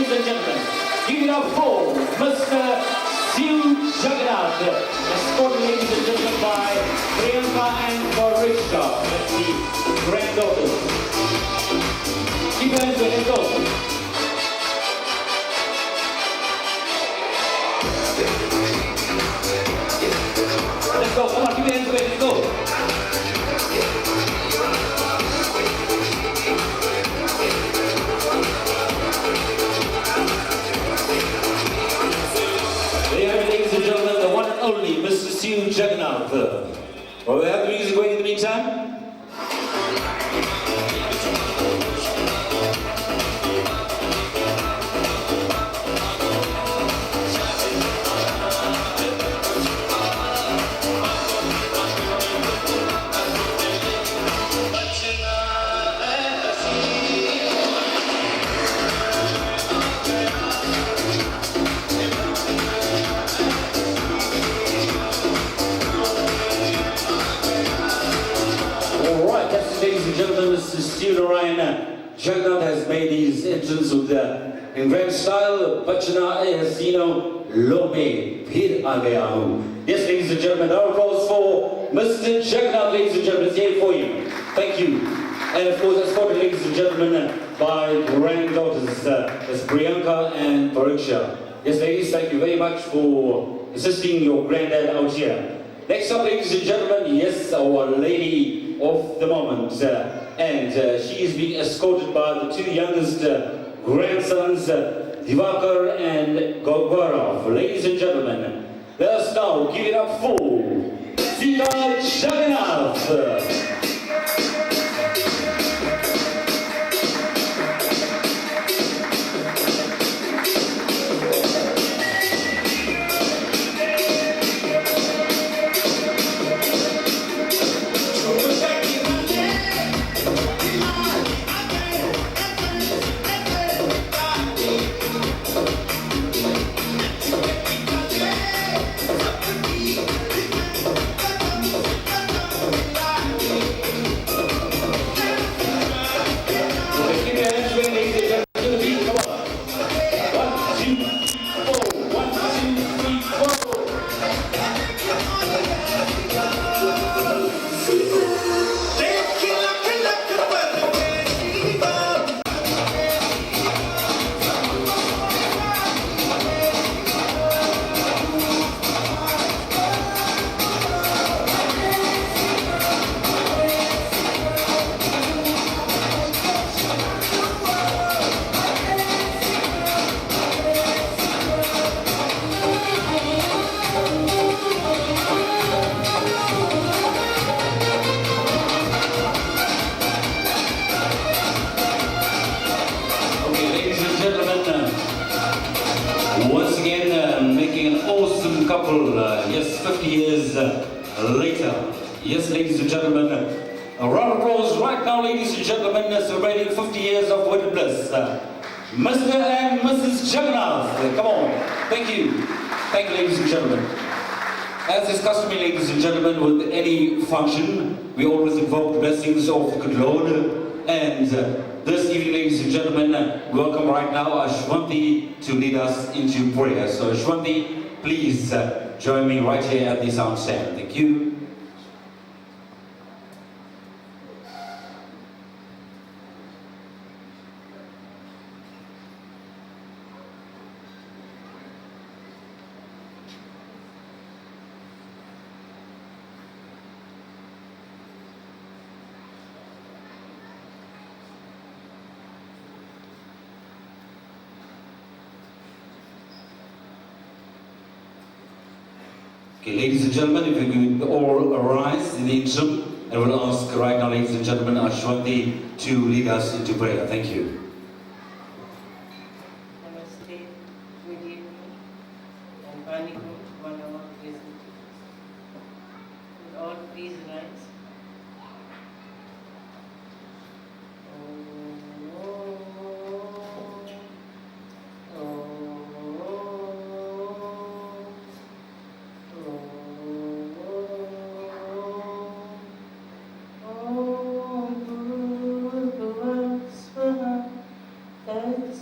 ladies and gentlemen, give it up for Mr. Sitha Bhabi, escorted, ladies and gentlemen, by Priyanka and Parisha. That's the granddaughters. Keep your hands together, let's go. Let's go, come on, keep your hands together, let's go. Ladies and gentlemen, the one and only Mr. Sitha Bhabi. Will we have the music going in the meantime? Ladies and gentlemen, Mr. Sitha Bhabi has made his entrance with in grand style. Bachana Hasino Lome Phir Aa Gaya Hu. Yes, ladies and gentlemen, our applause for Mr. Bhabi, ladies and gentlemen. It's here for you. Thank you. And of course, escorted, ladies and gentlemen, by granddaughters, as Priyanka and Parisha. Yes, ladies, thank you very much for assisting your granddad out here. Next up, ladies and gentlemen, yes, our lady of the moment, and she is being escorted by the two youngest grandsons, Divakar and Gaurav. Ladies and gentlemen, let us now give it up for Sitha Bhabi. Once again, making an awesome couple, yes, 50 years later. Yes, ladies and gentlemen, a round of applause right now, ladies and gentlemen, celebrating 50 years of wedded bliss. Mr. and Mrs. Bhabi, come on. Thank you. Thank you, ladies and gentlemen. As is customary, ladies and gentlemen, with any function, we always invoke the blessings of the good Lord. And this evening, ladies and gentlemen, welcome right now Ashwanti to lead us into prayer. So Ashwanti, please join me right here at the sound stand. Thank you. Okay, ladies and gentlemen, if we could all arise in the interim, and we'll ask right now, ladies and gentlemen, Ashwanti to lead us into prayer. Thank you. Namaste, good evening, and Vanikum, 1 hour present. Would all please rise.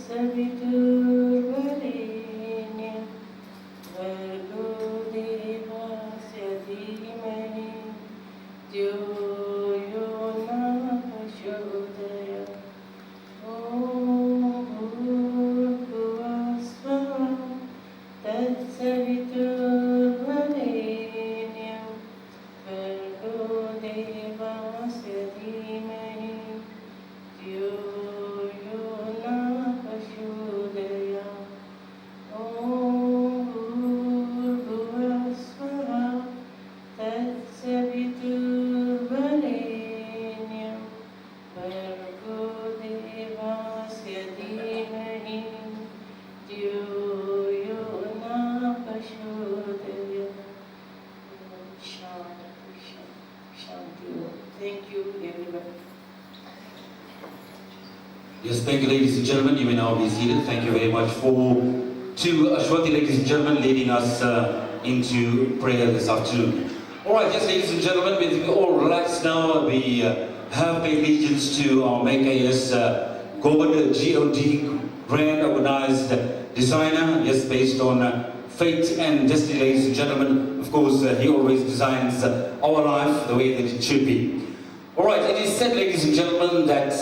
Savitu Yes, thank you, ladies and gentlemen. You may now be seated. Thank you very much to Ashwati, ladies and gentlemen, leading us into prayer this afternoon. All right, yes, ladies and gentlemen, we're all relaxed now. We have paid allegiance to our Maker, yes, Govind G.O.D., grand organized designer, yes, based on fate and destiny, ladies and gentlemen. Of course, he always designs our life the way that it should be. All right, it is said, ladies and gentlemen, that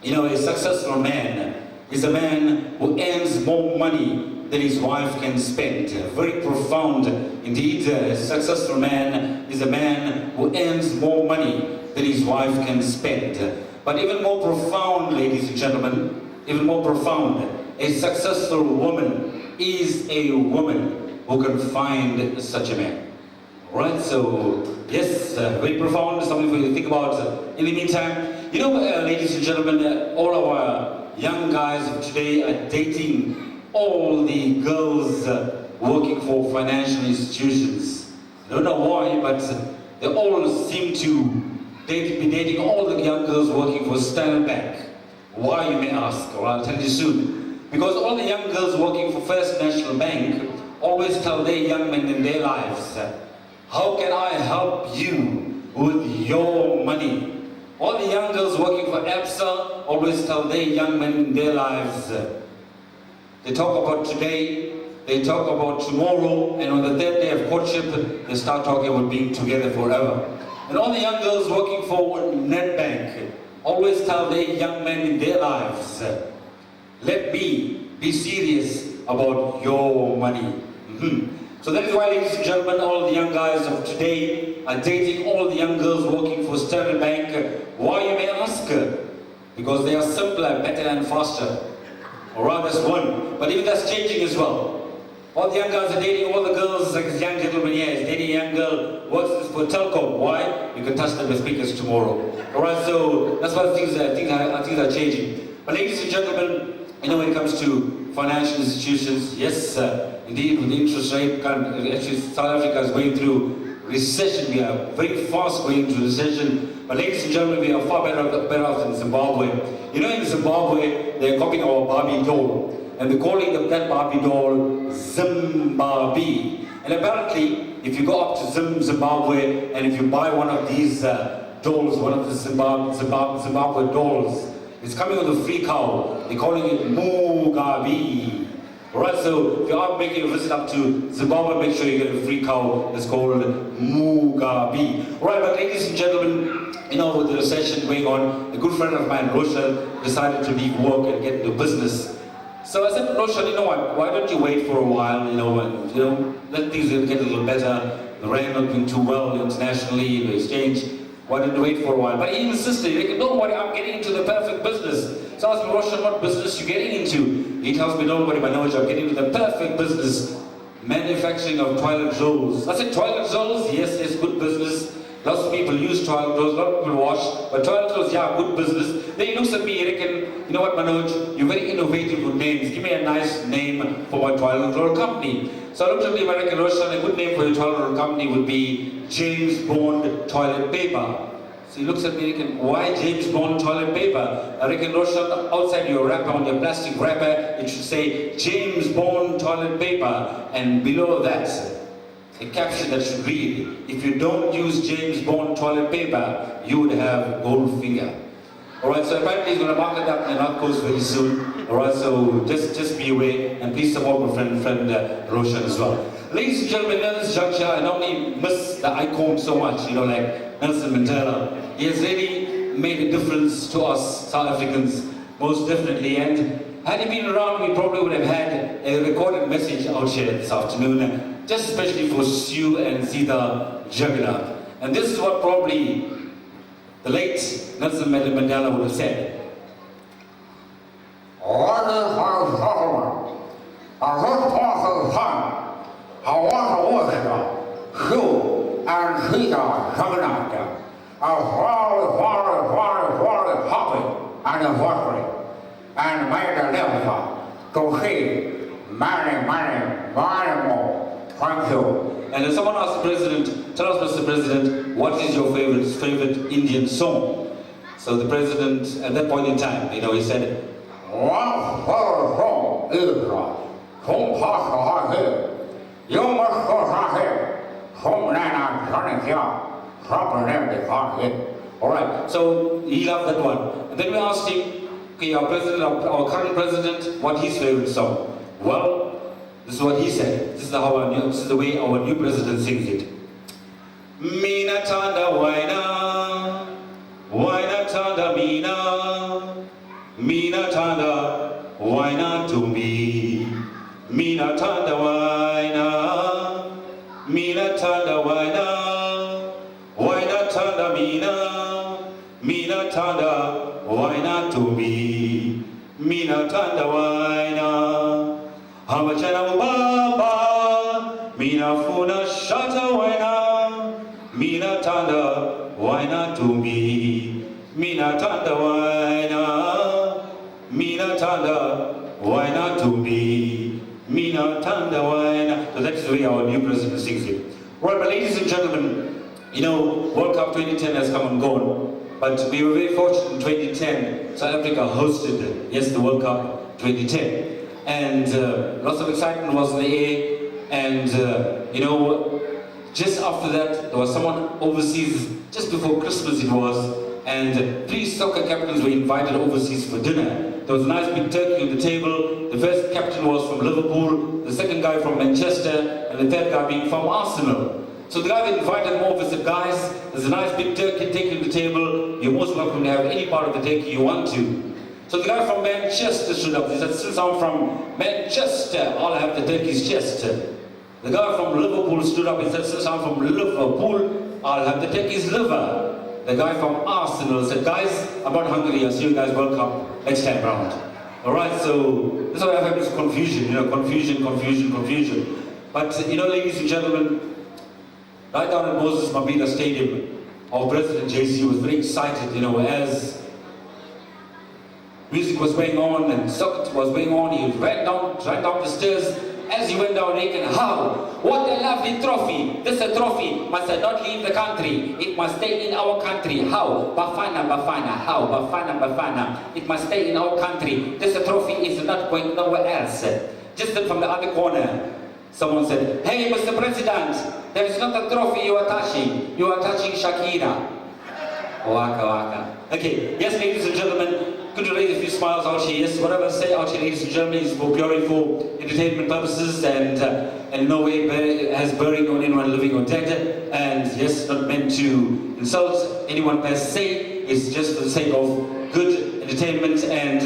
a successful man is a man who earns more money than his wife can spend. Very profound indeed. A successful man is a man who earns more money than his wife can spend. But even more profound, ladies and gentlemen, even more profound, a successful woman is a woman who can find such a man. All right, so yes, very profound, something for you to think about. In the meantime, ladies and gentlemen, all our young guys of today are dating all the girls working for financial institutions. I don't know why, but they all seem to be dating all the young girls working for Standard Bank. Why, you may ask, or I'll tell you soon. Because all the young girls working for First National Bank always tell their young men in their lives, how can I help you with your money? All the young girls working for ABSA always tell their young men in their lives, they talk about today, they talk about tomorrow, and on the third day of courtship, they start talking about being together forever. And all the young girls working for NetBank always tell their young men in their lives, let me be serious about your money. So that is why, ladies and gentlemen, all the young guys of today are dating all the young girls working for Standard Bank. Why, you may ask? Because they are simpler, better and faster. Or rather, that's one. But even that's changing as well. All the young guys are dating all the girls, like this young gentleman here is dating a young girl, works for Telco. Why? You can touch them with speakers tomorrow. Alright, so that's why things are changing. But ladies and gentlemen, when it comes to financial institutions, yes, indeed, with the interest rate, actually South Africa is going through recession. We are very fast going into recession. But ladies and gentlemen, we are far better off than Zimbabwe. In Zimbabwe, they're copying our Barbie doll. And they're calling that Barbie doll Zimbabwe. And apparently, if you go up to Zimbabwe and if you buy one of these dolls, one of the Zimbabwe dolls, it's coming with a free cow. They're calling it Mugabe. Alright, so if you are making a visit up to Zimbabwe, make sure you get a free cow. It's called Mugabe. Alright, but ladies and gentlemen, with the recession going on, a good friend of mine, Roshan, decided to leave work and get into business. So I said to Roshan, what, why don't you wait for a while, and, let things get a little better. The rand not doing too well internationally, the exchange. Why don't you wait for a while? But he insisted, he said, don't worry, I'm getting into the perfect business. So I asked him, Roshan, what business are you getting into? He tells me, don't worry, Manoj, I'm getting into the perfect business. Manufacturing of toilet rolls. I said, toilet rolls? Yes, it's good business. Lots of people use toilet rolls, a lot of people wash, but toilet rolls, yeah, good business. Then he looks at me, he reckon, you know what, Manoj, you're very innovative with names. Give me a nice name for my toilet roll company. So I looked at him, I reckon, Roshan, a good name for your toilet roll company would be James Bond Toilet Paper. So he looks at me, reckon, why James Bond toilet paper? I reckon, Roshan, outside your wrapper, on your plastic wrapper, it should say James Bond toilet paper, and below that, a caption that should read, if you don't use James Bond toilet paper, you would have gold finger. Alright, so apparently he's going to market that in the North Coast very soon. Alright, so just be aware, and please support my friend Roshan as well. Ladies and gentlemen, at this juncture, I normally miss the icon so much, like Nelson Mandela. He has really made a difference to us South Africans, most definitely. And had he been around, we probably would have had a recorded message out here this afternoon, just especially for Sue and Sitha Bhabi. And this is what probably the late Nelson Mandela would have said. And made a living to see many more. Thank you. And if someone asked the president, tell us, Mr. President, what is your favorite Indian song? So the president, at that point in time, he said, all right, so he loved that one. And then we asked him, okay, our president, our current president, what his favorite song? Well, this is what he said. This is the way our new president sings it. Mina tanda waina tanda mina tanda waina to me, mina tanda waina tanda waina tanda mina tanda waina to me, mina tanda waina. Hamachana baba, mina funa shata waina, mina tanda waina to me, mina tanda waina, mina tanda waina to me, mina tanda waina. So that's the way our new president sings it. Well, but ladies and gentlemen, World Cup 2010 has come and gone, but we were very fortunate in 2010. South Africa hosted, the World Cup 2010. And lots of excitement was in the air, and just after that there was someone overseas, just before Christmas it was, and 3 soccer captains were invited overseas for dinner. There was a nice big turkey on the table. The first captain was from Liverpool, the second guy from Manchester, and the third guy being from Arsenal. So the guy that invited them over said, guys, there's a nice big turkey taken on the table, you're most welcome to have any part of the turkey you want to. So the guy from Manchester stood up. He said, since I'm from Manchester, I'll have the turkey's chest. The guy from Liverpool stood up and said, since I'm from Liverpool, I'll have the turkey's liver. The guy from Arsenal said, guys, I'm not hungry. I'll see you guys World Cup next time round. All right, so this is what I've had is confusion, confusion. But, ladies and gentlemen, right down at Moses Mabhida Stadium, our President JC was very excited, as music was going on and soccer was going on. He ran down the stairs. As he went down, he can, how? What a lovely trophy. This a trophy must not leave the country. It must stay in our country. How? Bafana. How? Bafana. It must stay in our country. This a trophy is not going nowhere else. Just then from the other corner, someone said, hey, Mr. President, there is not a trophy you are touching. You are touching Shakira. Waka. Okay, yes, ladies and gentlemen, good to raise a few smiles out here. Yes, whatever I say out here, ladies and gentlemen, is for purely for entertainment purposes and in no way has bearing on anyone living or dead. And yes, not meant to insult anyone per se. It's just for the sake of good entertainment and,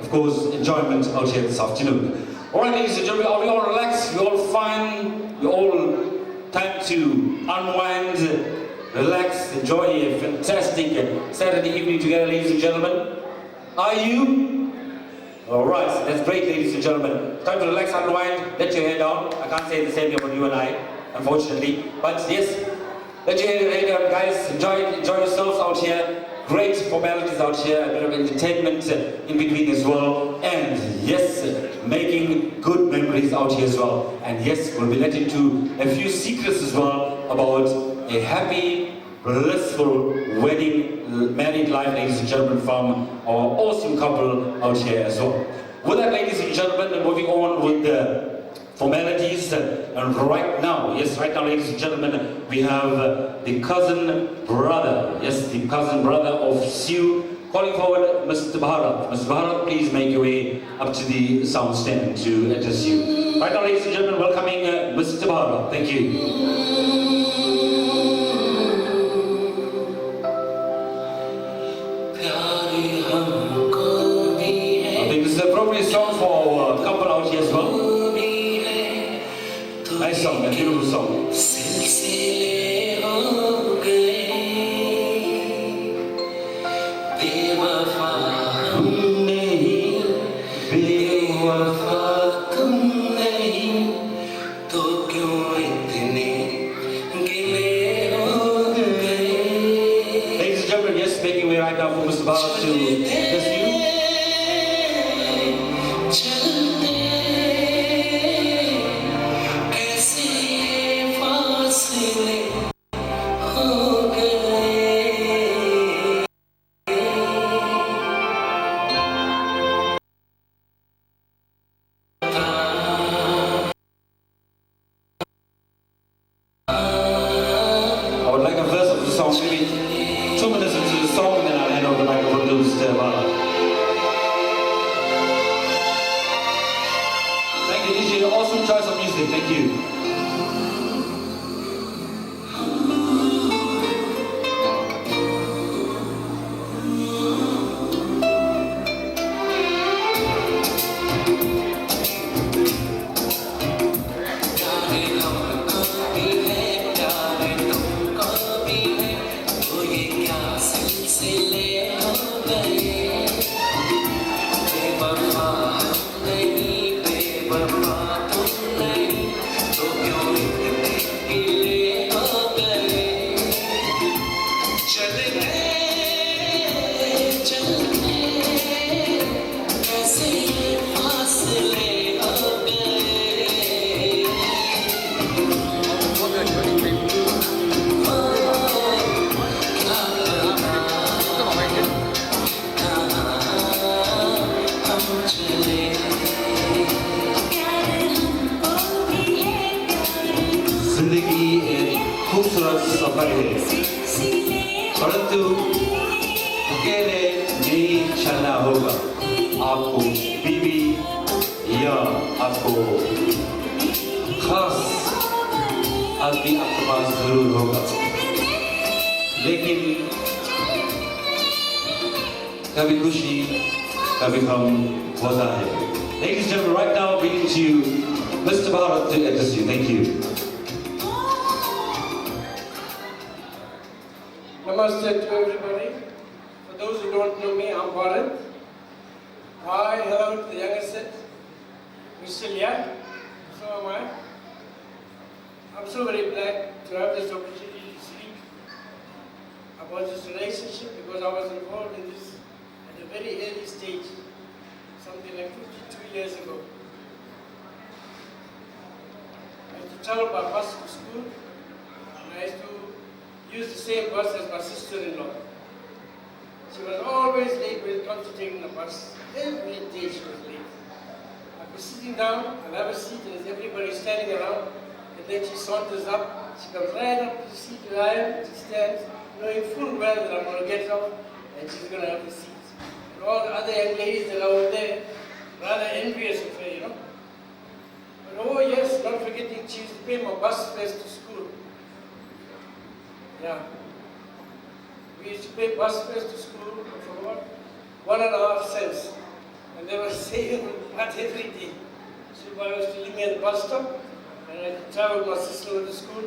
of course, enjoyment out here this afternoon. All right, ladies and gentlemen, are we all relaxed? We all fine? We all time to unwind, relax, enjoy a fantastic Saturday evening together, ladies and gentlemen? Are you? All right, that's great, ladies and gentlemen. Time to relax, unwind, let your hair down. I can't say the same about you and I, unfortunately. But yes, let your hair down, guys. Enjoy yourselves out here. Great formalities out here, a bit of entertainment in between as well. And yes, making good memories out here as well. And yes, we'll be let into a few secrets as well about a happy, blissful wedding, married life, ladies and gentlemen, from our awesome couple out here as well. With that, ladies and gentlemen, moving on with the formalities, and right now, ladies and gentlemen, we have the cousin brother, of Sue, calling forward Mr. Bharat. Mr. Bharat, please make your way up to the sound stand to address you. Right now, ladies and gentlemen, welcoming Mr. Bharat. Thank you. This is an appropriate song for a couple out here as well. Nice song, a beautiful song. Ladies and gentlemen, yes, making way right now for Mr. Bharat to address you. choice of music. Thank you. जिंदगी एक खूबसूरत सफर है, परंतु अकेले नहीं चलना होगा। आपको बीवी या आपको खास आदमी आपके पास जरूर होगा, लेकिन कभी खुशी कभी गम होता है। Ladies and gentlemen, right now beginning to Mr. Bharat to address you. Thank you. Namaste to everybody. For those who don't know me, I'm Bharat. Hi, hello to the younger set. We're still young, so am I. I'm so very glad to have this opportunity to speak about this relationship because I was involved in this at a very early stage, something like 52 years ago. I used to travel by bus to school, and I used to use the same bus as my sister-in-law. She was always late when it comes to taking the bus. Every day she was late. I'd be sitting down, I'll have a seat, and there's everybody standing around, and then she saunters up. She comes right up to the seat where I am, she stands, knowing full well that I'm going to get up, and she's going to have the seat. And all the other young ladies that are over there, rather envious of her, you know. But oh yes, not forgetting, she used to pay my bus fares to school. Yeah. We used to pay bus fares to school for what? 1.5 cents. And they were saving that every day. So I was to leave me at the bus stop, and I traveled my sister to school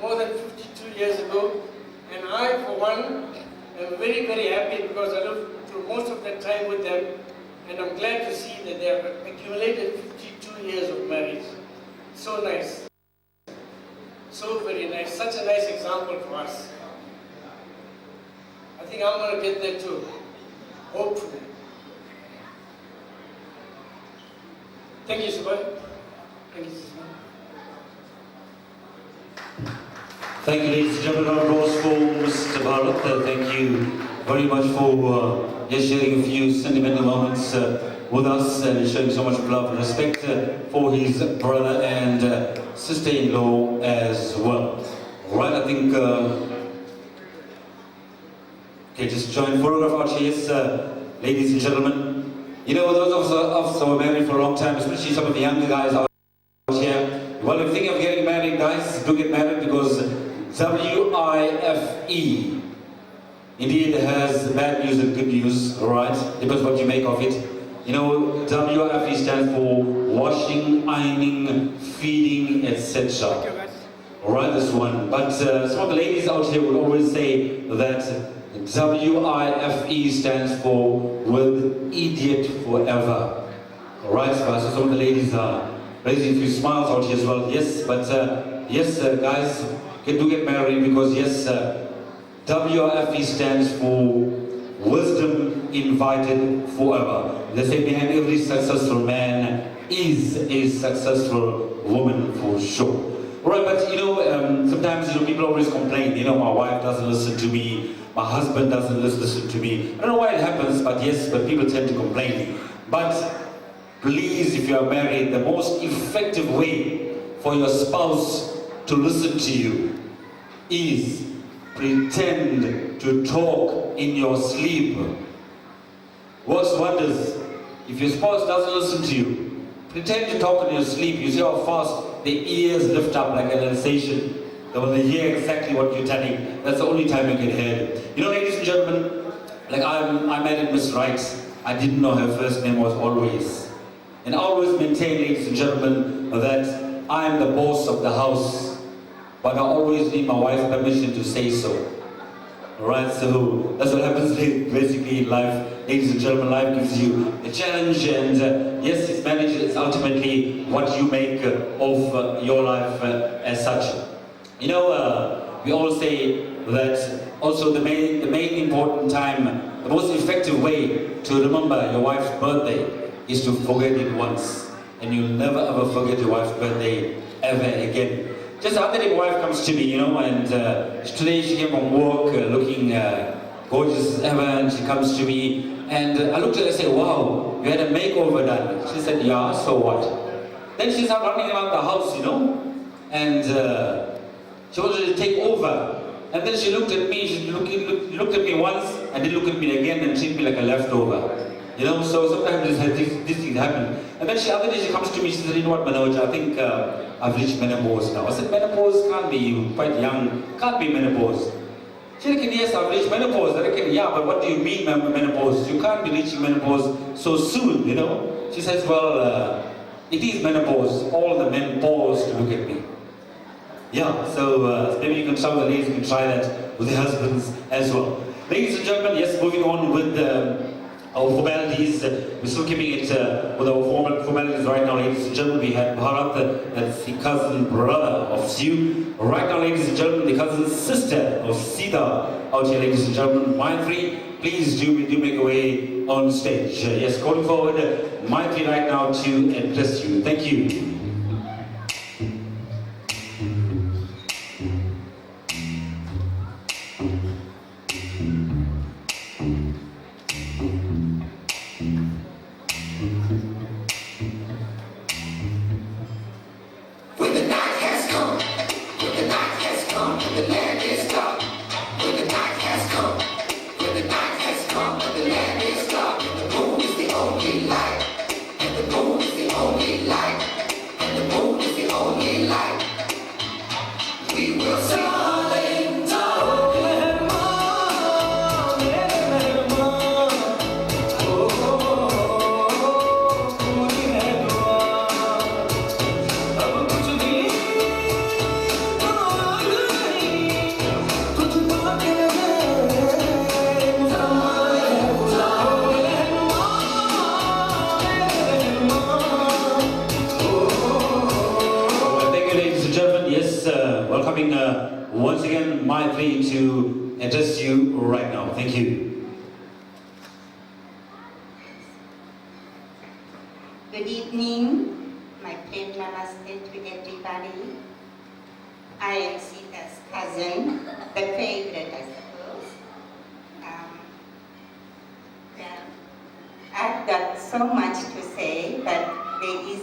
more than 52 years ago. And I, for one, am very, very happy because I lived through most of that time with them. And I'm glad to see that they have accumulated 52 years of marriage. So nice. So very nice, such a nice example for us. I think I'm going to get there too, hopefully. Thank you, Subhai. Thank you, Subhai. Thank you, ladies and gentlemen. Round of applause for Mr. Bharat. Thank you very much for just sharing a few sentimental moments with us and showing so much love and respect for his brother and sister-in-law as well. Right, I think, okay, just join photograph out here, ladies and gentlemen. You know, those of us who are married for a long time, especially some of the younger guys out here, well, if you think of getting married, guys, do get married because WIFE indeed has bad news and good news, alright? Depends what you make of it. You know, WIFE stands for washing, ironing, feeding, etc. Alright, this one. But some of the ladies out here would always say that WIFE stands for with idiot forever. Alright, so some of the ladies are raising a few smiles out here as well. Yes, but yes, guys, do get married because yes, WIFE stands for wisdom invited forever. They say behind every successful man is a successful woman for sure. Right, but you know, sometimes people always complain, my wife doesn't listen to me, my husband doesn't listen to me. I don't know why it happens, but yes, but people tend to complain. But please, if you are married, the most effective way for your spouse to listen to you is pretend to talk in your sleep. Works wonders. If your spouse doesn't listen to you, pretend to talk in your sleep. You see how fast the ears lift up like an sensation. They will hear exactly what you're telling. That's the only time you can hear it. You know, ladies and gentlemen, like I married Miss Wright. I didn't know her first name was Always. And I always maintain, ladies and gentlemen, that I am the boss of the house. But I always need my wife's permission to say so. Alright, so that's what happens basically in life. Ladies and gentlemen, life gives you a challenge, and yes, it's marriage is ultimately what you make of your life as such. You know, we all say that also the main important time, the most effective way to remember your wife's birthday is to forget it once. And you'll never ever forget your wife's birthday ever again. Just the other day, my wife comes to me, you know, and today she came from work looking gorgeous as ever, and she comes to me, and I looked at her and said, wow, you had a makeover done. She said, yeah, so what? Then she started running around the house, you know, and she wanted to take over. And then she looked at me, she looked at me once, and then looked at me again and treated me like a leftover. You know, so sometimes these things happen. And then the other day she comes to me, she said, you know what, Manoj, I think I've reached menopause now. I said, menopause can't be, you're quite young, can't be menopause. She reckon, yes, I've reached menopause. I reckon, yeah, but what do you mean menopause? You can't be reaching menopause so soon, you know. She says, well, it is menopause. All the men pause to look at me. Yeah, so maybe you can tell the ladies, you can try that with their husbands as well. Ladies and gentlemen, yes, moving on with our formalities. We're still keeping it with our formalities right now, ladies and gentlemen. We had Bharat, that's the cousin brother of Siu. Right now, ladies and gentlemen, the cousin sister of Sitha out here, ladies and gentlemen. Maitri, please do make a way on stage. Yes, going forward, Maitri right now to address you. Thank you. Once again, my plea to address you right now. Thank you. Good evening, my friend. Namaste to everybody. I am Sita's cousin, the favorite, I suppose. Well, I've got so much to say, but there is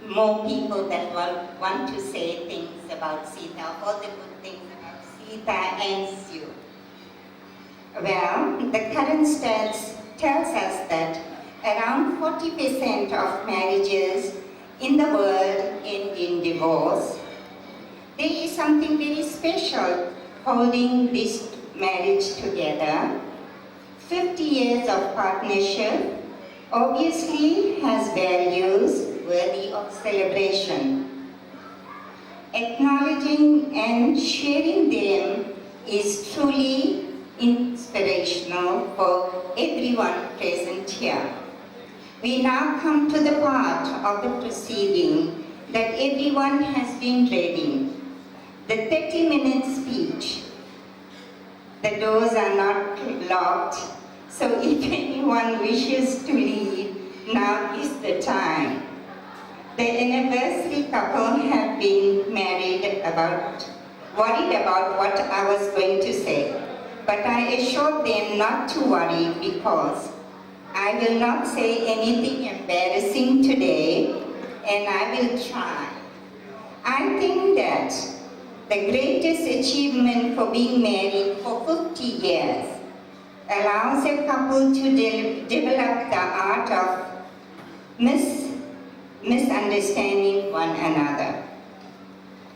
more people that want to say things about Sita, all the good things about Sita and Siu. Well, the current stats tells us that around 40% of marriages in the world end in divorce. There is something very special holding this marriage together. 50 years of partnership obviously has values worthy of celebration. Acknowledging and sharing them is truly inspirational for everyone present here. We now come to the part of the proceeding that everyone has been ready. The 30-minute speech. The doors are not locked, so if anyone wishes to leave, now is the time. The anniversary couple have been worried about what I was going to say. But I assured them not to worry because I will not say anything embarrassing today, and I will try. I think that the greatest achievement for being married for 50 years allows a couple to develop the art of understanding one another.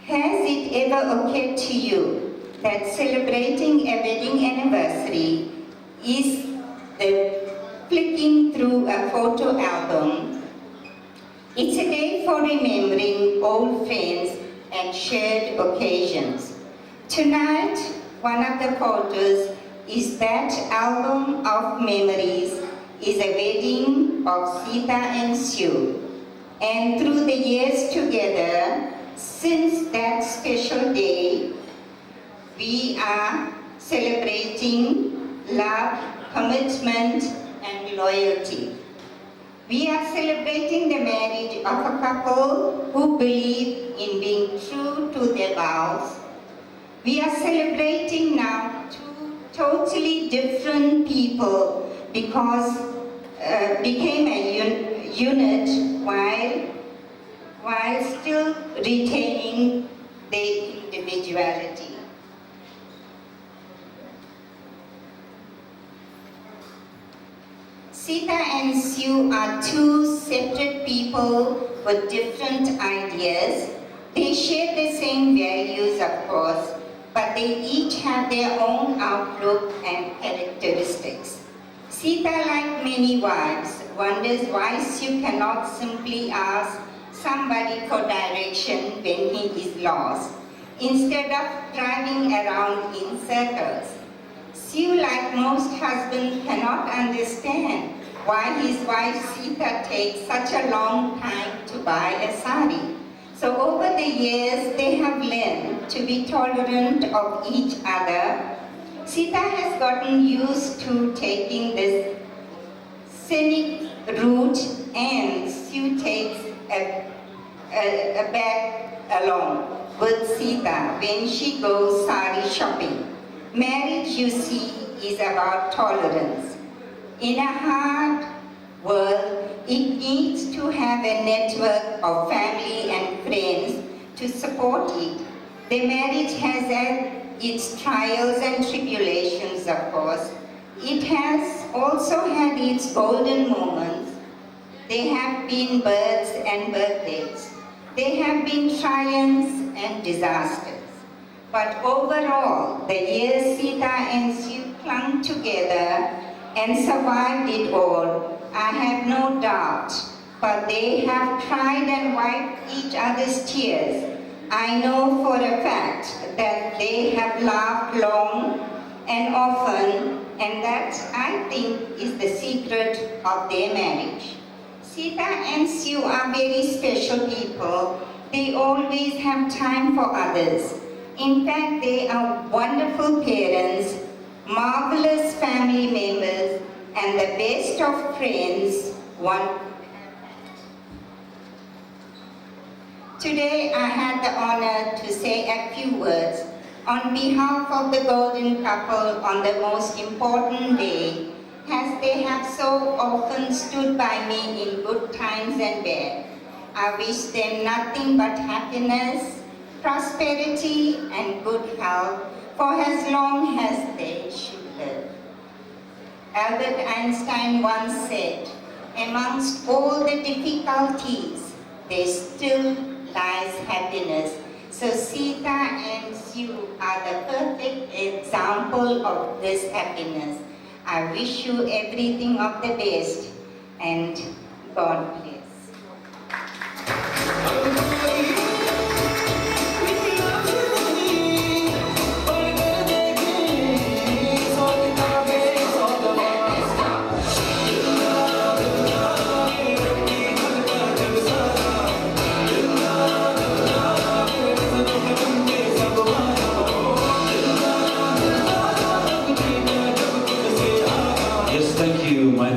Has it ever occurred to you that celebrating a wedding anniversary is the flicking through a photo album? It's a day for remembering old friends and shared occasions. Tonight, one of the photos is that album of memories is a wedding of Sitha and Sue. And through the years together, since that special day, we are celebrating love, commitment, and loyalty. We are celebrating the marriage of a couple who believe in being true to their vows. We are celebrating now two totally different people because became a unit while still retaining their individuality. Sitha and Sue are two separate people with different ideas. They share the same values, of course, but they each have their own outlook and characteristics. Sitha, like many wives, wonders why Sue cannot simply ask somebody for direction when he is lost, instead of driving around in circles. Sue, like most husbands, cannot understand why his wife Sitha takes such a long time to buy a sari. So over the years, they have learned to be tolerant of each other. Sitha has gotten used to taking this scenic route, and Sue takes a bag along with Sitha when she goes sari shopping. Marriage, you see, is about tolerance. In a hard world, it needs to have a network of family and friends to support it. The marriage has its trials and tribulations, of course. It has also had its golden moments. There have been births and birthdays. There have been triumphs and disasters. But overall, the years Sitha and Sue clung together and survived it all, I have no doubt. But they have tried and wiped each other's tears. I know for a fact that they have laughed long and often, and that, I think, is the secret of their marriage. Sitha and Sue are very special people. They always have time for others. In fact, they are wonderful parents, marvelous family members, and the best of friends. Today, I had the honor to say a few words on behalf of the golden couple on the most important day, as they have so often stood by me in good times and bad. I wish them nothing but happiness, prosperity, and good health for as long as they should live. Albert Einstein once said, amongst all the difficulties, there still lies happiness. So Sitha and Sue are the perfect example of this happiness. I wish you everything of the best, and God bless.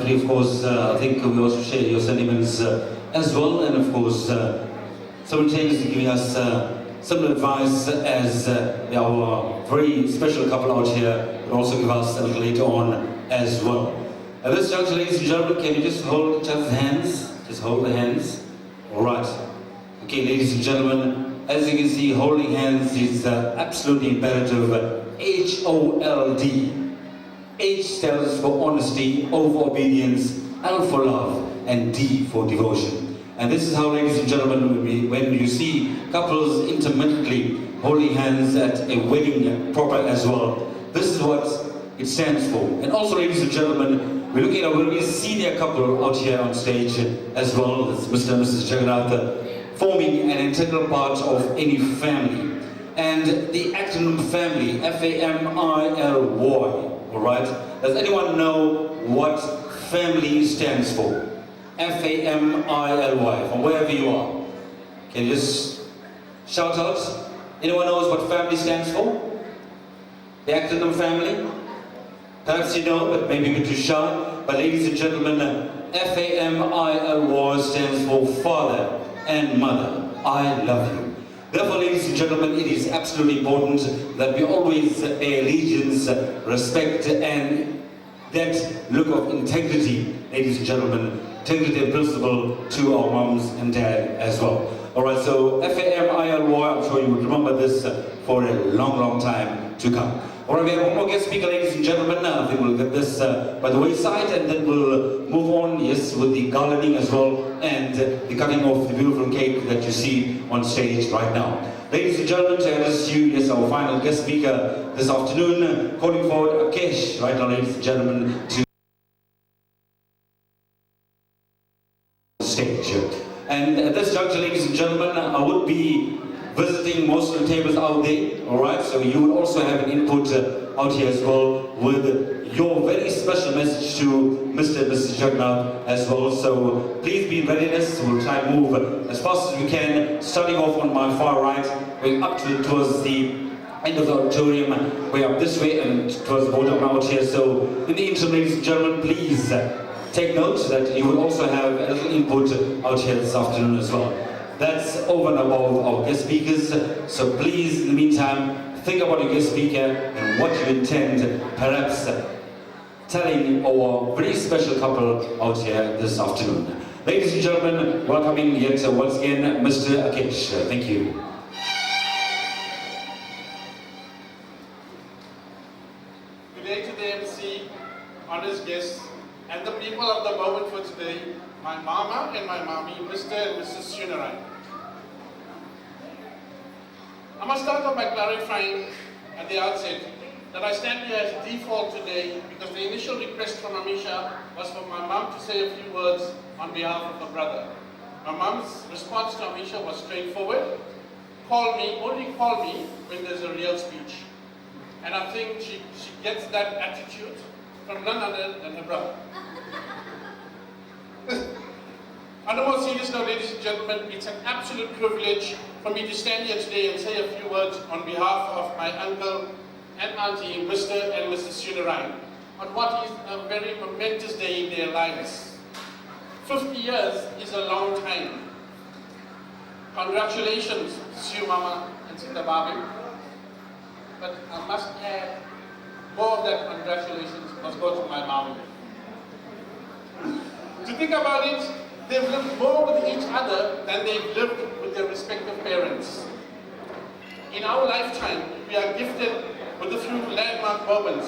Of course, I think we also share your sentiments as well, and of course, simultaneously giving us some advice as our very special couple out here will also give us a little later on as well. At this juncture, ladies and gentlemen, can you just hold each other's hands? Just hold the hands. All right. Okay, ladies and gentlemen, as you can see, holding hands is absolutely imperative. H-O-L-D. H stands for honesty, O for obedience, L for love, and D for devotion. And this is how, ladies and gentlemen, when you see couples intermittently holding hands at a wedding proper as well, this is what it stands for. And also, ladies and gentlemen, we're looking at a very senior couple out here on stage as well. It's Mr. and Mrs. Jagannath, forming an integral part of any family. And the acronym family, F-A-M-I-L-Y, all right? Does anyone know what family stands for? F-A-M-I-L-Y, from wherever you are. Can you just shout out? Anyone knows what family stands for? The acronym family? Perhaps you know, but maybe a bit too shy. But ladies and gentlemen, F-A-M-I-L-Y stands for father and mother. I love you. Therefore, ladies and gentlemen, it is absolutely important that we always pay allegiance, respect, and that look of integrity, ladies and gentlemen, integrity and principle to our moms and dad as well. Alright, so F-A-M-I-L-Y, I'm sure you would remember this for a long, long time to come. Alright, we have one more guest speaker, ladies and gentlemen. I think we'll get this by the wayside, and then we'll move on, yes, with the garlanding as well, and the cutting of the beautiful cake that you see on stage right now. Ladies and gentlemen, to introduce you, yes, our final guest speaker this afternoon, calling forward Akesh, right now, ladies and gentlemen, to stage. And at this juncture, ladies and gentlemen, I would be visiting most of the tables out there, alright? So you will also have an input out here as well with your very special message to Mr. and Mrs. Jagannath as well. So please be in readiness. We'll try and move as fast as we can, starting off on my far right, going up towards the end of the auditorium, way up this way and towards the bottom out here. So in the interim, ladies and gentlemen, please take note that you will also have a little input out here this afternoon as well. That's over and above our guest speakers, so please, in the meantime, think about your guest speaker and what you intend, perhaps telling our very special couple out here this afternoon. Ladies and gentlemen, welcoming yet once again Mr. Akesh. Thank you. Good day to the MC, honest guests, and the people of the moment for today, my mama and my mommy, Mr. and Mrs. Shunarai. I must start off by clarifying at the outset that I stand here as default today because the initial request from Amisha was for my mom to say a few words on behalf of her brother. My mom's response to Amisha was straightforward. Only call me when there's a real speech. And I think she gets that attitude from none other than her brother. On a more serious note, ladies and gentlemen, it's an absolute privilege for me to stand here today and say a few words on behalf of my uncle and auntie, Mr. and Mrs. Shunarai, on what is a very momentous day in their lives. 50 years is a long time. Congratulations, Sue Mama and Sitha Bhabi. But I must add, more of that congratulations must go to my mom. To think about it, they've lived more with each other than they've lived with their respective parents. In our lifetime, we are gifted with a few landmark moments.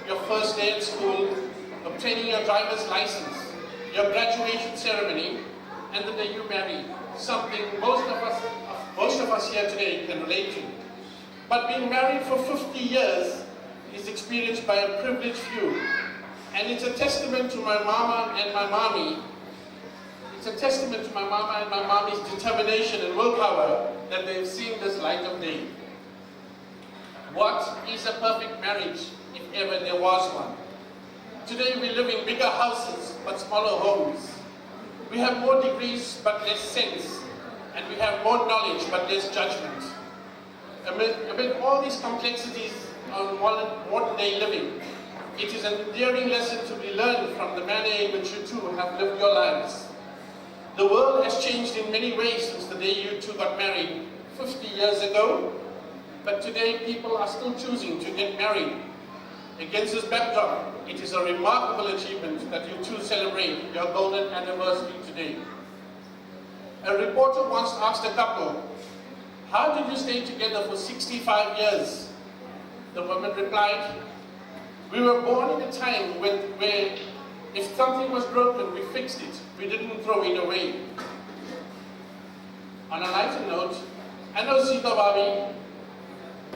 Your first day at school, obtaining your driver's license, your graduation ceremony, and the day you marry. Something most of us here today can relate to. But being married for 50 years is experienced by a privileged few. And it's a testament to my mama and my mommy. It's a testament to my mama and my mommy's determination and willpower that they've seen this light of day. What is a perfect marriage, if ever there was one? Today we live in bigger houses, but smaller homes. We have more degrees, but less sense. And we have more knowledge, but less judgment. Amid all these complexities of modern day living, it is an endearing lesson to be learned from the manner in which you two have lived your lives. The world has changed in many ways since the day you two got married 50 years ago, but today people are still choosing to get married. Against this backdrop, it is a remarkable achievement that you two celebrate your golden anniversary today. A reporter once asked a couple, "How did you stay together for 65 years?" The woman replied, "We were born in a time where if something was broken, we fixed it. We didn't throw it away. On a lighter note, I know Sitha Bhabi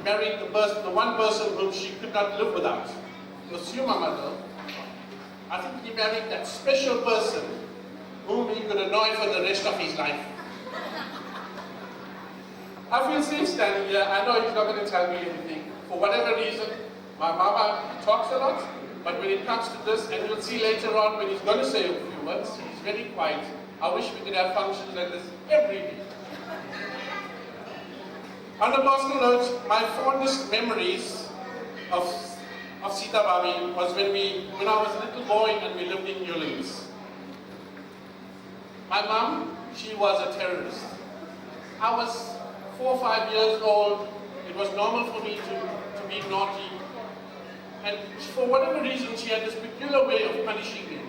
married the one person whom she could not live without. It was your mama though. I think he married that special person whom he could annoy for the rest of his life. I feel safe standing here. I know he's not going to tell me anything. For whatever reason, my mama talks a lot, but when it comes to this, and you'll see later on when he's going to say a few words, he's very quiet. I wish we could have functions like this every week. On a personal note, my fondest memories of Sitha Bhabi was when I was a little boy and we lived in Newlands. My mom, she was a terrorist. I was 4 or 5 years old. It was normal for me to be naughty. And for whatever reason, she had this peculiar way of punishing me.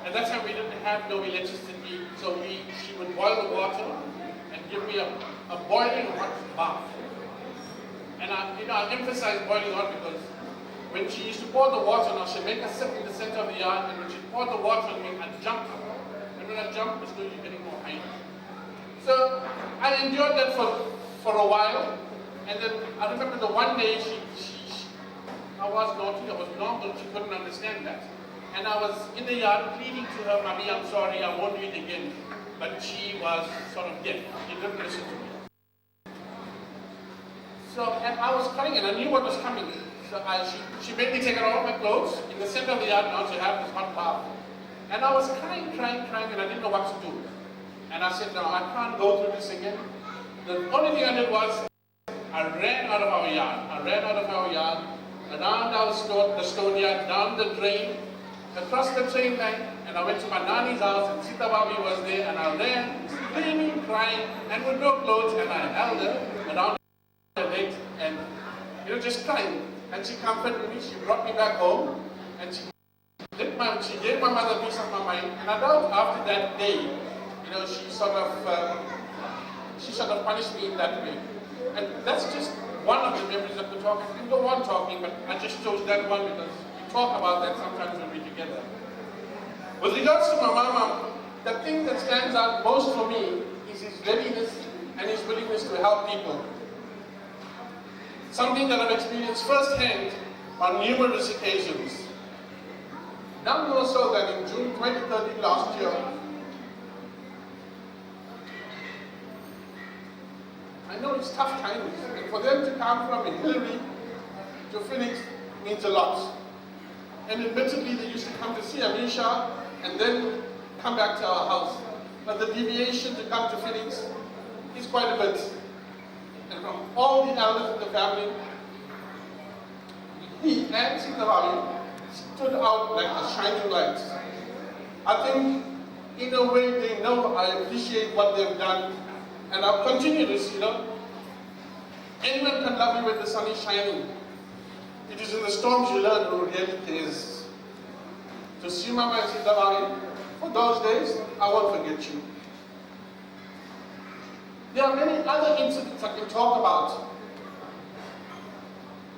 And that's how we didn't have no electricity. So she would boil the water and give me a boiling hot bath. And I emphasize boiling hot because when she used to pour the water, now she'd make us sit in the center of the yard, and when she poured the water on me, I'd jump. And when I jumped, it's slowly getting more high. So I endured that for a while, and then I remember the one day I was naughty, I was normal, she couldn't understand that. And I was in the yard pleading to her, "Mommy, I'm sorry, I won't do it again." But she was sort of deaf, she didn't listen to me. So, and I was crying and I knew what was coming. So she made me take out all my clothes in the center of the yard now to have this hot bath. And I was crying, and I didn't know what to do. And I said, "No, I can't go through this again." The only thing I did was, I ran out of our yard, around our the stone yard, down the drain, across the train line, and I went to my nanny's house, and Sitha Bhabi was there, and I ran, screaming, crying, and with no clothes, and I held her around her leg, and just crying. And she comforted me, she brought me back home, and she gave my mother a piece of my mind. And I doubt after that day, she sort of punished me in that way. And that's just one of the memories of the talk. I can go on talking, but I just chose that one because we talk about that sometimes when we're together. With regards to my mama, the thing that stands out most for me is his readiness and his willingness to help people. Something that I've experienced firsthand on numerous occasions. None more so than in June 2013 last year. I know it's tough times, and for them to come from Hillary to Phoenix means a lot. And admittedly, they used to come to see Amisha and then come back to our house. But the deviation to come to Phoenix is quite a bit. And from all the elders in the family, he and Sitha Bhabi stood out like a shining light. I think, in a way, they know I appreciate what they've done, and I'll continue this, Anyone can love you when the sun is shining. It is in the storms you learn who really cares. To see Mama and Sitha Bhabi, for those days, I won't forget you. There are many other incidents I can talk about,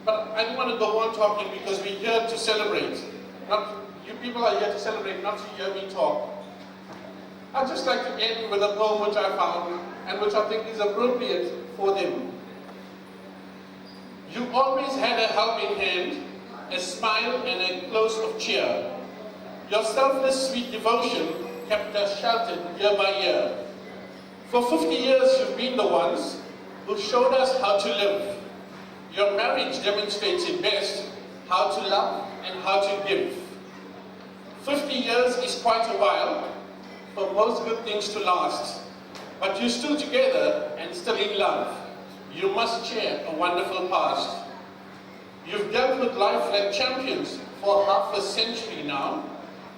but I don't want to go on talking because we're here to celebrate. You people are here to celebrate, not to hear me talk. I'd just like to end with a poem which I found and which I think is appropriate for them. You always had a helping hand, a smile and a close of cheer. Your selfless sweet devotion kept us sheltered year by year. For 50 years you've been the ones who showed us how to live. Your marriage demonstrates it best, how to love and how to give. 50 years is quite a while for most good things to last, but you're still together and still in love. You must share a wonderful past. You've dealt with life like champions for half a century now.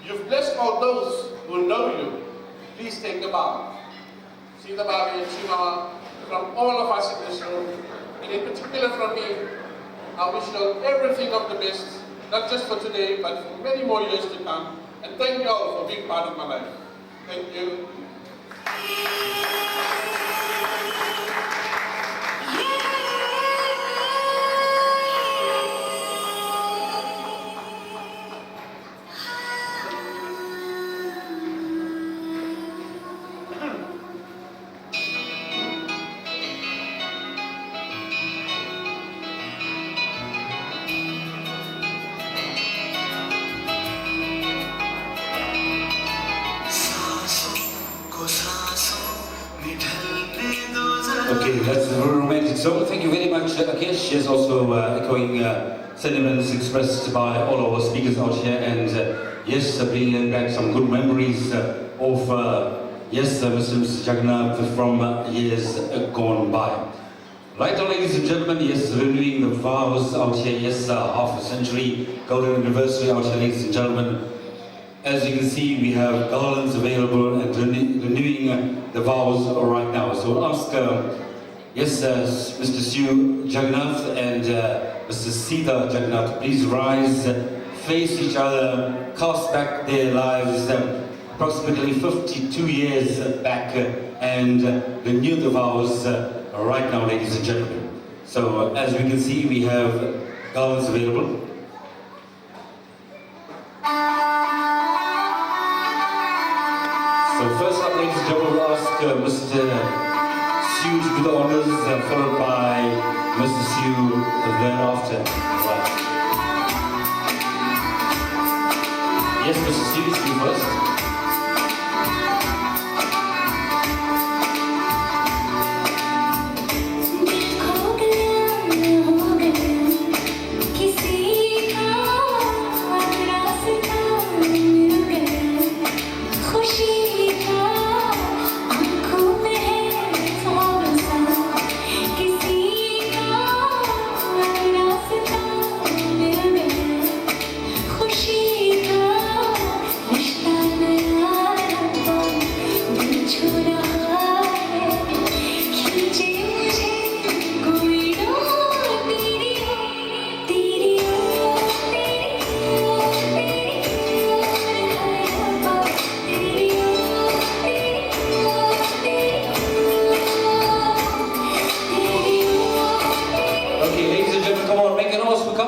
You've blessed all those who know you. Please take a bow. Sitha Bhabi and Shimama, from all of us in this room, and in particular from me, I wish you all everything of the best, not just for today, but for many more years to come. And thank you all for being part of my life. Thank you. Okay, that's a very romantic song. Thank you very much, Akesh. Yes, also echoing sentiments expressed by all our speakers out here, and yes, bringing back some good memories of Mr. Jagannath from years gone by. Right now, ladies and gentlemen, yes, renewing the vows out here, yes, half a century, golden anniversary out here, ladies and gentlemen. As you can see, we have garlands available and renewing the vows right now. So we'll ask, Mr. Sitha Jagannath and Mr. Sitha Jagannath, please rise, face each other, cast back their lives approximately 52 years back, and renew the vows right now, ladies and gentlemen. So as we can see, we have garlands available. So first up, ladies and gentlemen, we'll ask Mr. Sue to do the honors, followed by Mr. Sue thereafter. Right. Yes, Mr. Sue, you first.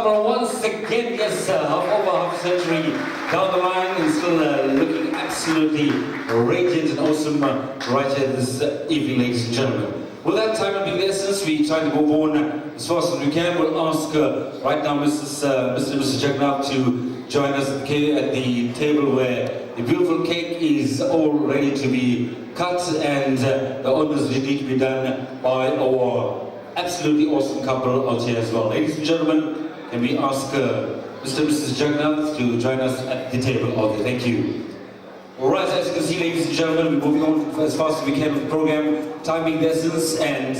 Once again, yes, over half a century down the line, and still looking absolutely radiant and awesome right here this evening, ladies and gentlemen. With that time being the essence, we try to move on as fast as we can. We'll ask right now Mr. and Mrs. Jagannath to join us at the table where the beautiful cake is all ready to be cut, and the honors need to be done by our absolutely awesome couple out here as well. Ladies and gentlemen, can we ask Mr. and Mrs. Jagannath to join us at the table? Okay, thank you. Alright, as you can see, ladies and gentlemen, we're moving on as fast as we can with the program, timing the essence, and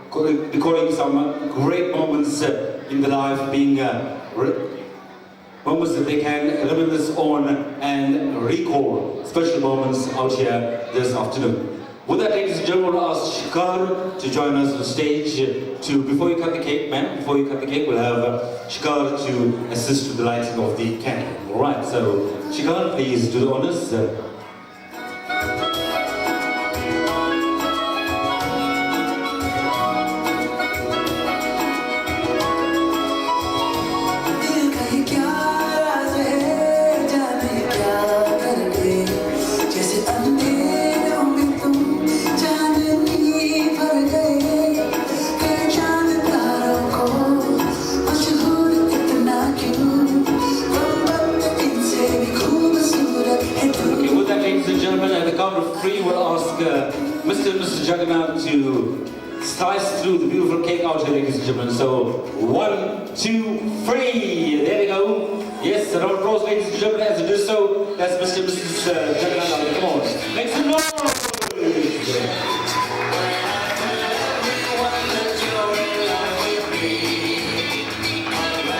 recording some great moments in the life, being moments that they can reminisce on and recall special moments out here this afternoon. With that, ladies and gentlemen, we'll ask Shikar to join us on stage. Before you cut the cake, ma'am, before you cut the cake, we'll have Shikar to assist with the lighting of the candle. Alright, so Shikar, please do the honors. We'll ask Mr. and Mrs. Jagannath to slice through the beautiful cake out here, ladies and gentlemen. So, 1, 2, 3. There we go. Yes, a round of applause, ladies and gentlemen, as it is so. That's Mr. and Mrs. Jagannath. Come on. Make some noise.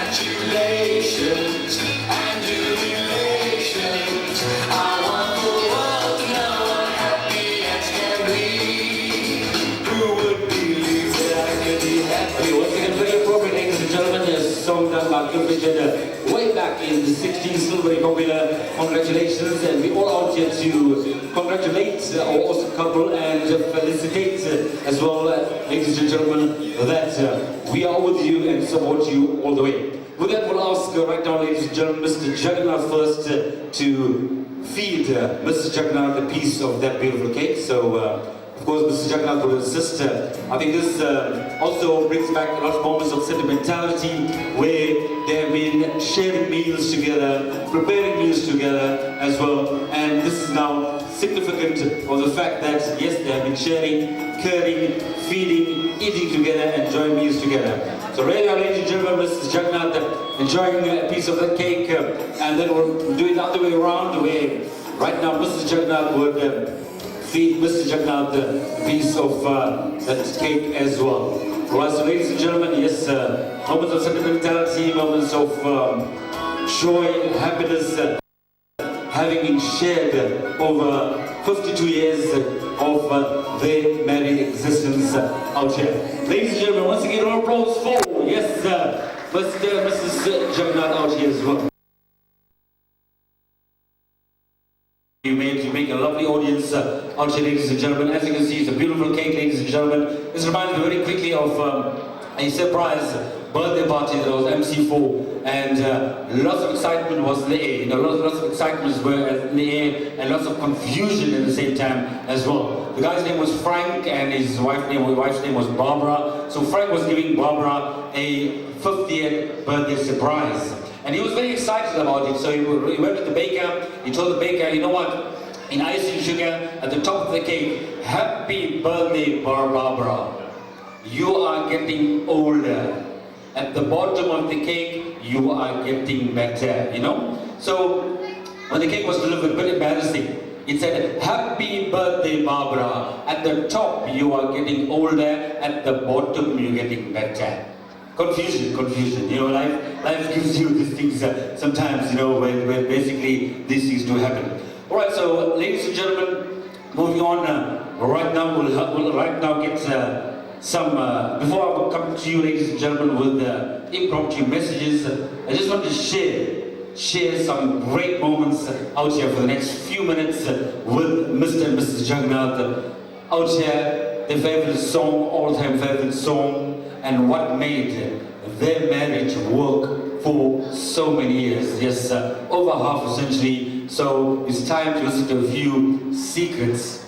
Congratulations and jubilations. I want the world to know what happy as can be. Who would believe that I could be happy? Once again, very appropriate, ladies and gentlemen. A song done by Gilbert way back in the 60s, still very popular. Congratulations, and we all out here to congratulate our awesome couple and felicitate as well, ladies and gentlemen, that we are with you and support you all the way. With that, we'll ask right now, ladies and gentlemen, Mr. Jagannath first to feed Mrs. Jagannath a piece of that beautiful cake. So, of course, Mrs. Jagannath will assist. I think this also brings back a lot of moments of sentimentality where they have been sharing meals together, preparing meals together as well. And this is now significant of the fact that, yes, they have been sharing, caring, feeding, eating together, enjoying meals together. So right now, ladies and gentlemen, Mrs. Jagannath enjoying a piece of the cake, and then we'll do it the other way around, where right now Mrs. Jagannath would feed Mr. Jagannath a piece of that cake as well. Right, so ladies and gentlemen, yes, moments of sentimentality, moments of joy, happiness, having been shared over 52 years of their married existence out here. Ladies and gentlemen, once again, round of applause for, yes, Mr. and Mrs. Jagannath out here as well. You make a lovely audience out here, ladies and gentlemen. As you can see, it's a beautiful cake, ladies and gentlemen. This reminds me very quickly of a surprise birthday party that I was MC for, and lots of excitement was in the air. You know, lots of excitements were in the air, and lots of confusion at the same time as well. The guy's name was Frank, and his wife's name was Barbara. So Frank was giving Barbara a 50th birthday surprise. And he was very excited about it, so he went to the baker. He told the baker, you know what, in icing sugar at the top of the cake, happy birthday, Barbara. You are getting older. At the bottom of the cake, you are getting better, you know? So when the cake was delivered, a bit embarrassing. It said, happy birthday, Barbara. At the top, you are getting older. At the bottom, you're getting better. Confusion. You know, life gives you these things sometimes, you know, when basically these things do happen. All right, so ladies and gentlemen, moving on. Right now, we'll right now get some. Before I come to you, ladies and gentlemen, with impromptu messages, I just want to share some great moments out here for the next few minutes with Mr. and Mrs. Jagannath out here. Their favorite song, all-time favorite song. And what made their marriage work for so many years. Yes, over half a century. So it's time to listen to a few secrets.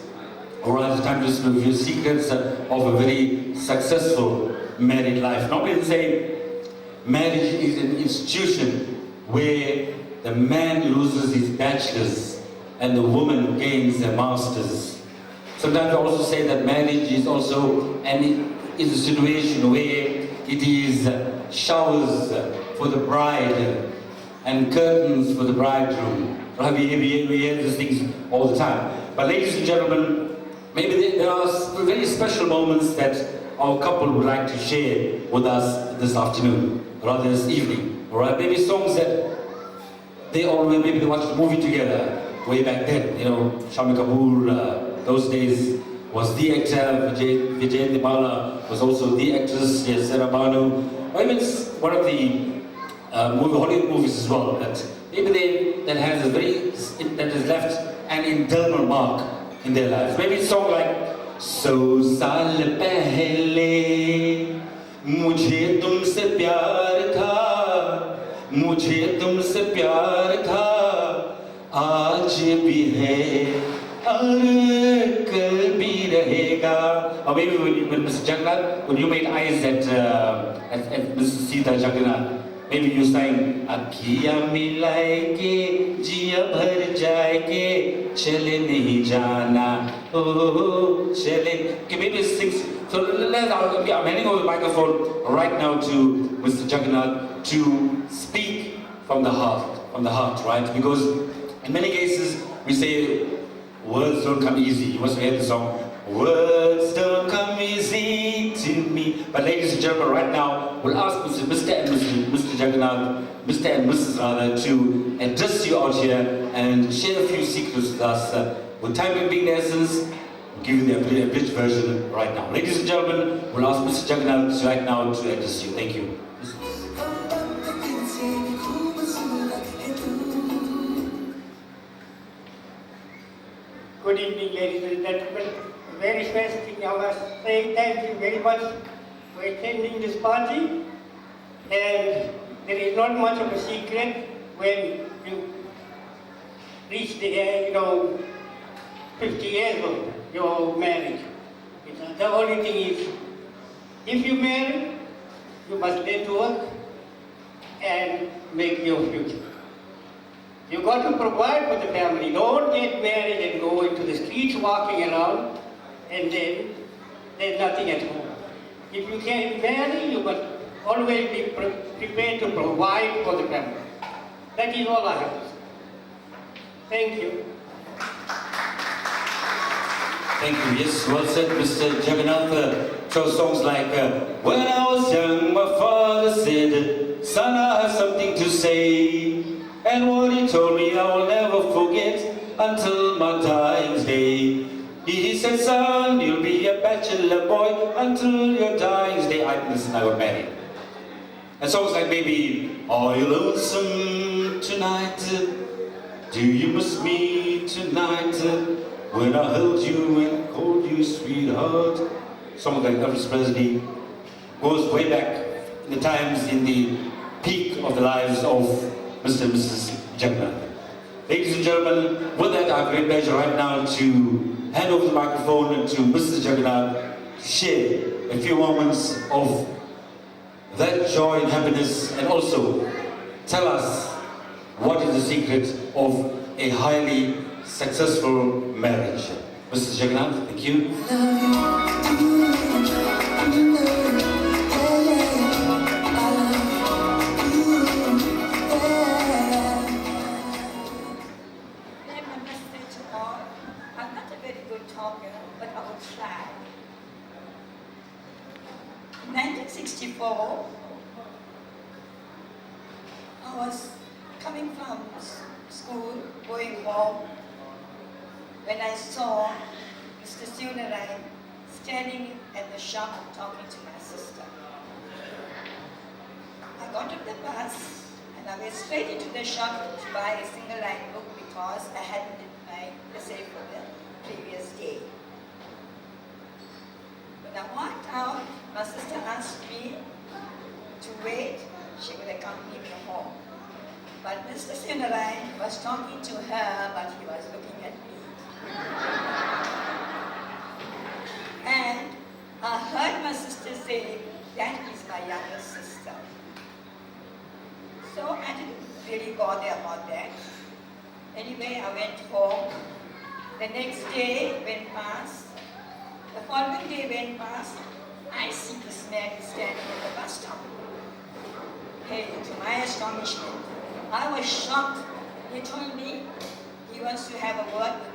Alright, it's time to listen to a few secrets of a very successful married life. Normally they say marriage is an institution where the man loses his bachelor's and the woman gains a master's. Sometimes I also say that marriage is also is a situation where it is showers for the bride and curtains for the bridegroom. We hear these things all the time. But ladies and gentlemen, maybe there are very special moments that our couple would like to share with us this afternoon, or rather this evening. Alright, maybe songs that they watched a movie together way back then. You know, Shami Kapoor, those days, was the actor. Vijay Dimala was also the actress. Yes, Sarah Banu. I mean, it's one of the Hollywood movies as well that maybe that has left an internal mark in their lives. Maybe a song like "So saal pehle mujhe tumse pyar tha, mujhe tumse pyar tha, aaj bhi hai aur kal bhi rahega." Or maybe when Mr. Jagannath, when you made eyes at Mrs. Sitha Jagannath, maybe you sang "Akhiyan milai ke jiya bhar jaye ke chale nahi jana oh chale." Okay, maybe sing. So I'm handing over the microphone right now to Mr. Jagannath to speak from the heart, right? Because in many cases we say words don't come easy. You must have heard the song. Words don't come easy to me. But ladies and gentlemen, right now, we'll ask Mr. and Mr. Jagannath, Mr. and Mrs. rather, to address you out here and share a few secrets with us. With time being the essence, we'll give you the abridged version right now. Ladies and gentlemen, we'll ask Mr. Jagannath right now to address you. Thank you. Good evening, ladies and gentlemen. Very first thing I must say thank you very much for attending this party. And there is not much of a secret when you reach the 50 years of your marriage. The only thing is, if you marry, you must learn to work and make your future. You've got to provide for the family. Don't get married and go into the streets walking around and then there's nothing at home. If you can marry, you must always be prepared to provide for the family. That is all I have to say. Thank you. Thank you. Yes, well said, Mr. Jagannath. Chose songs like, when I was young, my father said, son, I have something to say. And what he told me I will never forget until my dying day. He said, son, you'll be a bachelor boy until your dying day. Listen, I got married. And songs like maybe, are you lonesome tonight? Do you miss me tonight? When I held you and called you sweetheart. Songs like Elvis Presley goes way back in the times, in the peak of the lives of Mr. and Mrs. Jagannath. Ladies and gentlemen, with that, I have great pleasure right now to hand over the microphone to Mrs. Jagannath to share a few moments of that joy and happiness, and also tell us what is the secret of a highly successful marriage. Mrs. Jagannath, thank you. In 1964, I was coming from school, going home, when I saw Mr. Sundaram standing at the shop talking to my sister. I got off the bus and I went straight into the shop to buy a single line book because I hadn't did my essay for the previous day. When I walked out, my sister asked me to wait. She would accompany me home. But Mr. Sundaram was talking to her, but he was looking at me. And I heard my sister say, that is my younger sister. So I didn't really bother about that. Anyway, I went home. The next day went past. The following day went past. I see this man standing at the bus stop. Hey, to my astonishment, I was shocked. He told me he wants to have a word with